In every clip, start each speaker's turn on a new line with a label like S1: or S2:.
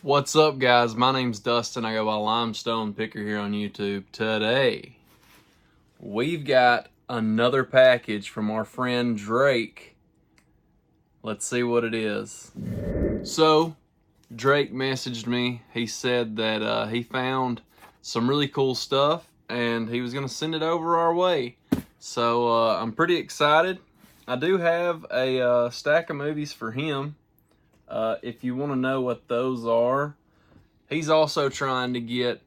S1: What's up, guys? My name's Dustin. I go by Limestone Picker here on YouTube. Today, we've got another package from our friend Drake. Let's see what it is. So, Drake messaged me. He said that he found some really cool stuff and he was going to send it over our way. So, I'm pretty excited. I do have a stack of movies for him. If you want to know what those are, he's also trying to get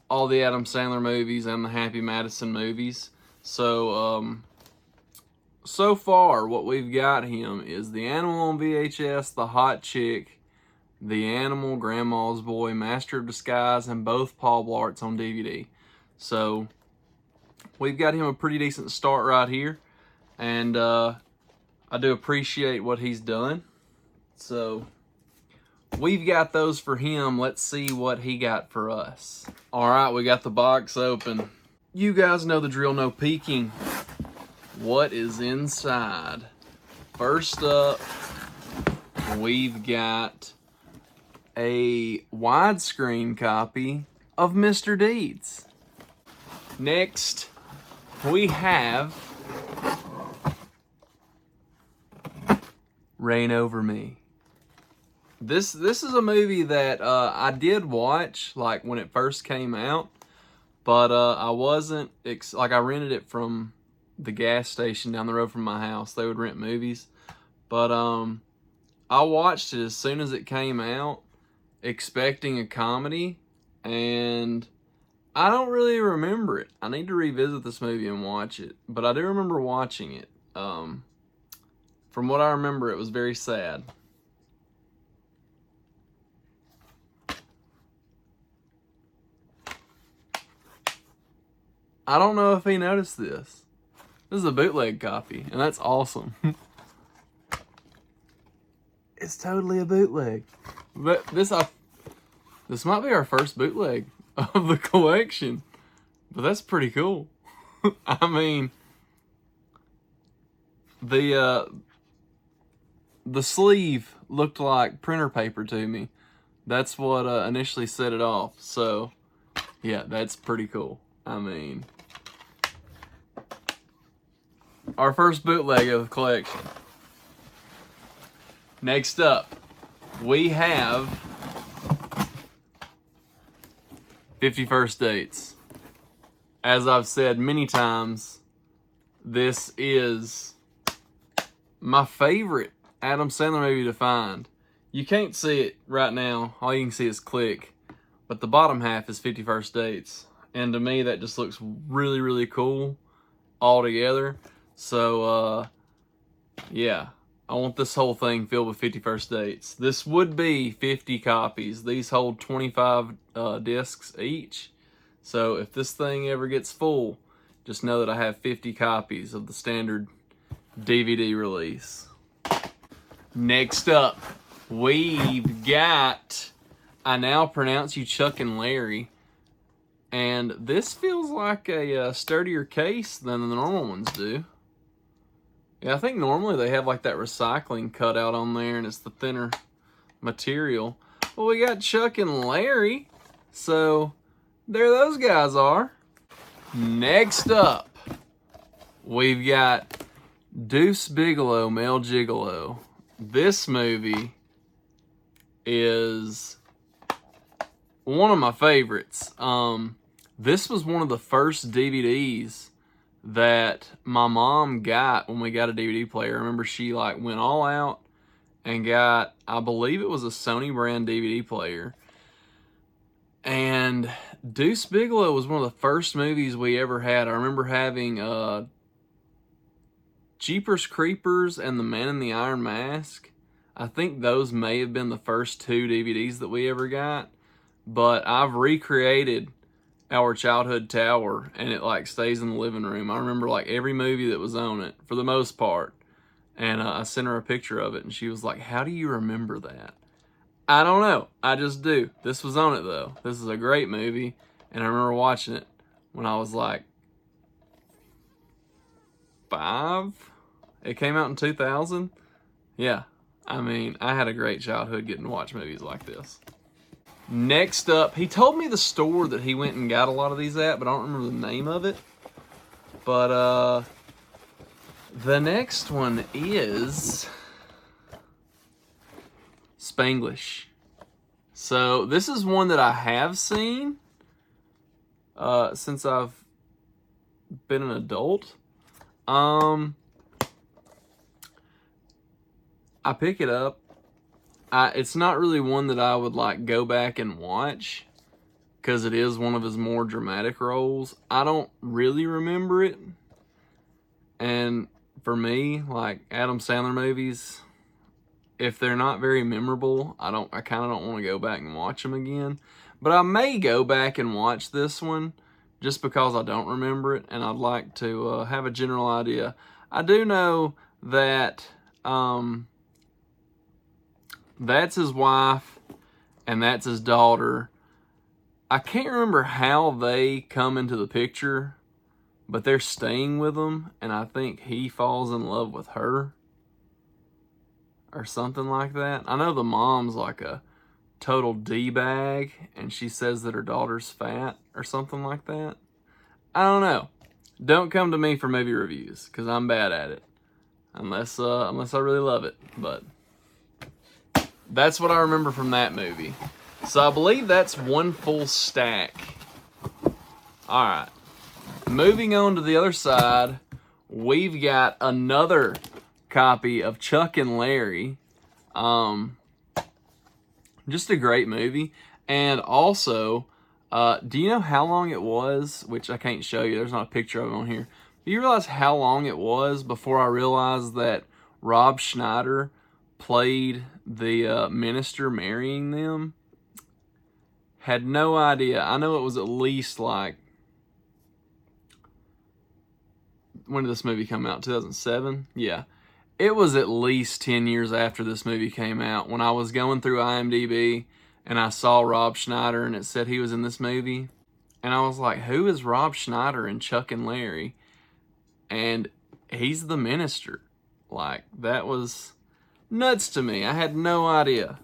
S1: all the Adam Sandler movies and the Happy Madison movies. So, so far, what we've got him is The Animal on VHS, The Hot Chick, The Animal, Grandma's Boy, Master of Disguise, and both Paul Blarts on DVD. So, we've got him a pretty decent start right here. And I do appreciate what he's done. So, we've got those for him. Let's see what he got for us. All right, we got the box open. You guys know the drill, no peeking. What is inside? First up, we've got a widescreen copy of Mr. Deeds. Next, we have Reign Over Me. This is a movie that I did watch like when it first came out, but I wasn't I rented it from the gas station down the road from my house. They would rent movies, but I watched it as soon as it came out, expecting a comedy, and I don't really remember it. I need to revisit this movie and watch it, but I do remember watching it. From what I remember, it was very sad. I don't know if he noticed this. This is a bootleg copy, and that's awesome. It's totally a bootleg. But this might be our first bootleg of the collection. But that's pretty cool. I mean, the sleeve looked like printer paper to me. That's what initially set it off. So, yeah, that's pretty cool. I mean, our first bootleg of the collection. Next up, we have 50 First Dates. As I've said many times, this is my favorite Adam Sandler movie to find. You can't see it right now. All you can see is click. But the bottom half is 50 First Dates. And to me, that just looks really, really cool all together. So, yeah. I want this whole thing filled with 50 First Dates. This would be 50 copies. These hold 25 discs each. So, if this thing ever gets full, just know that I have 50 copies of the standard DVD release. Next up, we've got I Now Pronounce You Chuck and Larry. And this feels like a sturdier case than the normal ones do. Yeah, I think normally they have like that recycling cutout on there and it's the thinner material. Well, we got Chuck and Larry. So, there those guys are. Next up, we've got Deuce Bigalow, Male Gigolo. This movie is one of my favorites. This was one of the first DVDs that my mom got when we got a DVD player. I remember she like went all out and got, I believe it was a Sony brand DVD player. And Deuce Bigalow was one of the first movies we ever had. I remember having Jeepers Creepers and The Man in the Iron Mask. I think those may have been the first two DVDs that we ever got. But I've recreated our childhood tower, and it like stays in the living room. I remember like every movie that was on it, for the most part. And I sent her a picture of it, and she was like, "How do you remember that?" I don't know. I just do. This was on it, though. This is a great movie, and I remember watching it when I was like 5. It came out in 2000. Yeah. I mean, I had a great childhood getting to watch movies like this. Next up, he told me the store that he went and got a lot of these at, but I don't remember the name of it. But the next one is Spanglish. So this is one that I have seen since I've been an adult. I pick it up. It's not really one that I would like go back and watch because it is one of his more dramatic roles. I don't really remember it. And for me, like Adam Sandler movies, if they're not very memorable, I kind of don't want to go back and watch them again. But I may go back and watch this one just because I don't remember it and I'd like to have a general idea. I do know that that's his wife and that's his daughter. I can't remember how they come into the picture, but they're staying with him, and I think he falls in love with her or something like that. I know the mom's like a total D-bag, and she says that her daughter's fat or something like that. I don't know. Don't come to me for movie reviews, because I'm bad at it. Unless I really love it, but that's what I remember from that movie. So I believe that's one full stack. All right. Moving on to the other side, we've got another copy of Chuck and Larry. Just a great movie. And also, do you know how long it was? Which I can't show you. There's not a picture of it on here. Do you realize how long it was before I realized that Rob Schneider played the minister marrying them? Had no idea. I know it was at least like, when did this movie come out? 2007? Yeah. It was at least 10 years after this movie came out when I was going through IMDb and I saw Rob Schneider and it said he was in this movie. And I was like, who is Rob Schneider in Chuck and Larry? And he's the minister. Like, that was nuts to me. I had no idea.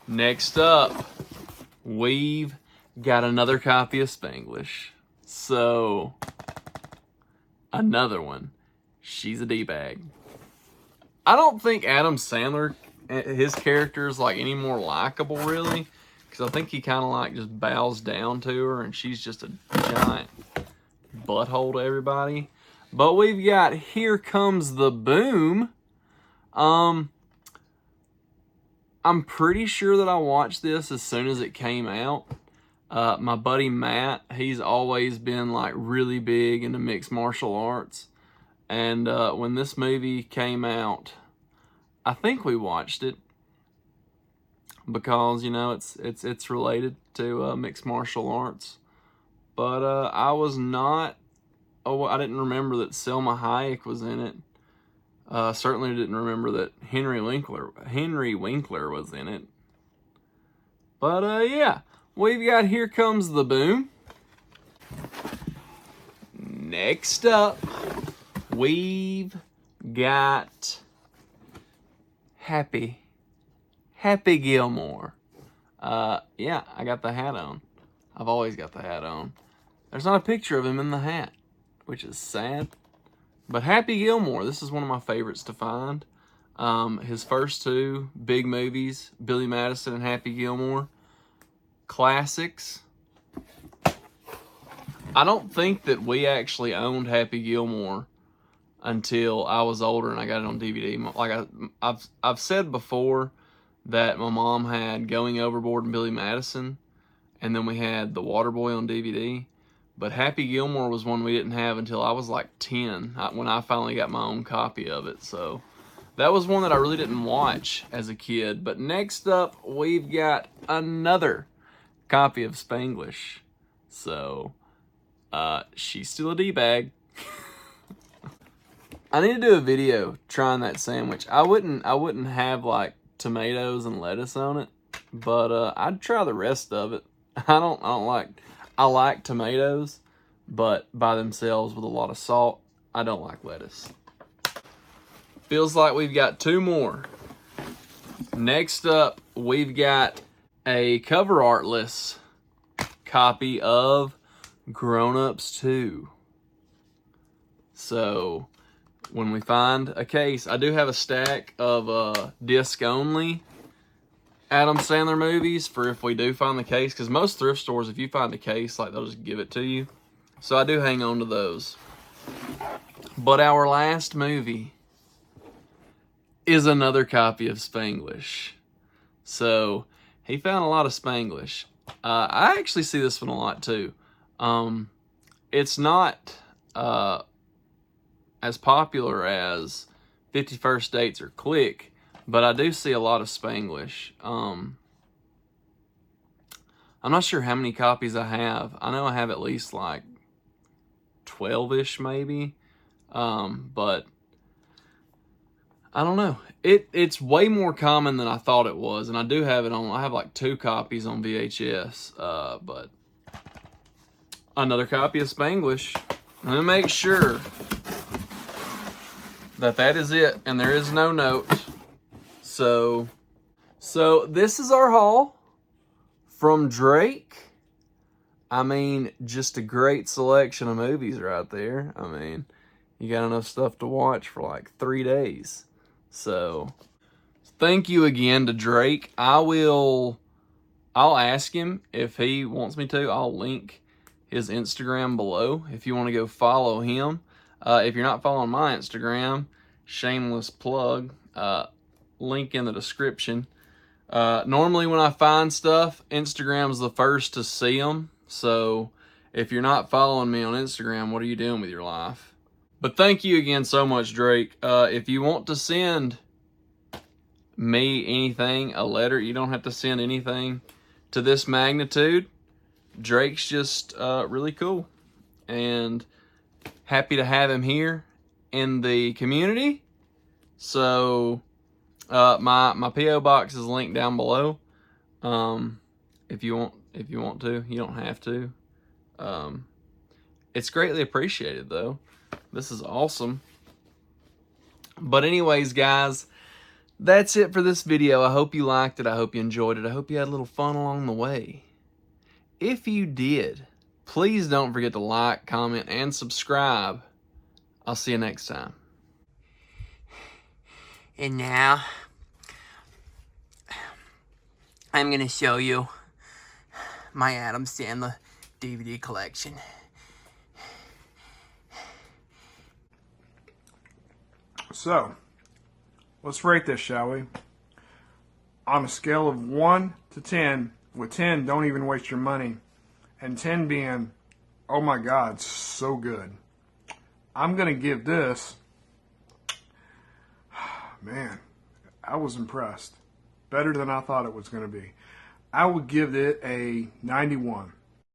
S1: Next up, we've got another copy of Spanglish. So, another one. She's a D-bag. I don't think Adam Sandler, his character is like any more likable really. Because I think he kind of like just bows down to her and she's just a giant butthole to everybody. But we've got Here Comes the Boom. I'm pretty sure that I watched this as soon as it came out. My buddy Matt, he's always been like really big into mixed martial arts. And when this movie came out, I think we watched it because, you know, it's related to mixed martial arts. But I was not, I didn't remember that Selma Hayek was in it. Certainly didn't remember that Henry Winkler was in it. But yeah, we've got Here Comes the Boom. Next up, we've got Happy Gilmore. Yeah, I got the hat on. I've always got the hat on. There's not a picture of him in the hat, which is sad. But Happy Gilmore, this is one of my favorites to find. His first two big movies, Billy Madison and Happy Gilmore, classics. I don't think that we actually owned Happy Gilmore until I was older and I got it on DVD. Like I've said before that my mom had Going Overboard and Billy Madison, and then we had The Waterboy on DVD. But Happy Gilmore was one we didn't have until I was like 10, when I finally got my own copy of it. So that was one that I really didn't watch as a kid. But next up, we've got another copy of Spanglish. So she's still a D-bag. I need to do a video trying that sandwich. I wouldn't have like tomatoes and lettuce on it, but I'd try the rest of it. I like tomatoes, but by themselves with a lot of salt. I don't like lettuce. Feels like we've got two more. Next up, we've got a cover artless copy of Grown Ups 2. So when we find a case, I do have a stack of disc only Adam Sandler movies for if we do find the case, because most thrift stores, if you find a case, like, they'll just give it to you. So I do hang on to those. But our last movie is another copy of Spanglish. So he found a lot of Spanglish. I actually see this one a lot too. It's not as popular as 50 First Dates or Click, but I do see a lot of Spanglish. I'm not sure how many copies I have. I know I have at least like 12-ish maybe. But I don't know. It's way more common than I thought it was, and I do have it on. I have like 2 copies on VHS. But another copy of Spanglish. Let me make sure that is it, and there is no note. So this is our haul from Drake. I mean, just a great selection of movies right there. I mean, you got enough stuff to watch for like 3 days. So thank you again to Drake. I'll ask him if he wants me to. I'll link his Instagram below if you want to go follow him. If you're not following my Instagram, shameless plug, link in the description. Normally when I find stuff, Instagram's the first to see them. So if you're not following me on Instagram, what are you doing with your life? But thank you again so much, Drake. If you want to send me anything, a letter, you don't have to send anything to this magnitude. Drake's just really cool. And happy to have him here in the community. So my P.O. box is linked down below. If you want to, you don't have to. It's greatly appreciated though. This is awesome. But anyways, guys, that's it for this video. I hope you liked it. I hope you enjoyed it. I hope you had a little fun along the way. If you did, please don't forget to like, comment, and subscribe. I'll see you next time.
S2: And now, I'm going to show you my Adam Sandler DVD collection.
S3: So, let's rate this, shall we? On a scale of 1 to 10, with 10, don't even waste your money, and 10 being, oh my God, so good. I'm going to give this, man, I was impressed. Better than I thought it was going to be. I would give it a 91.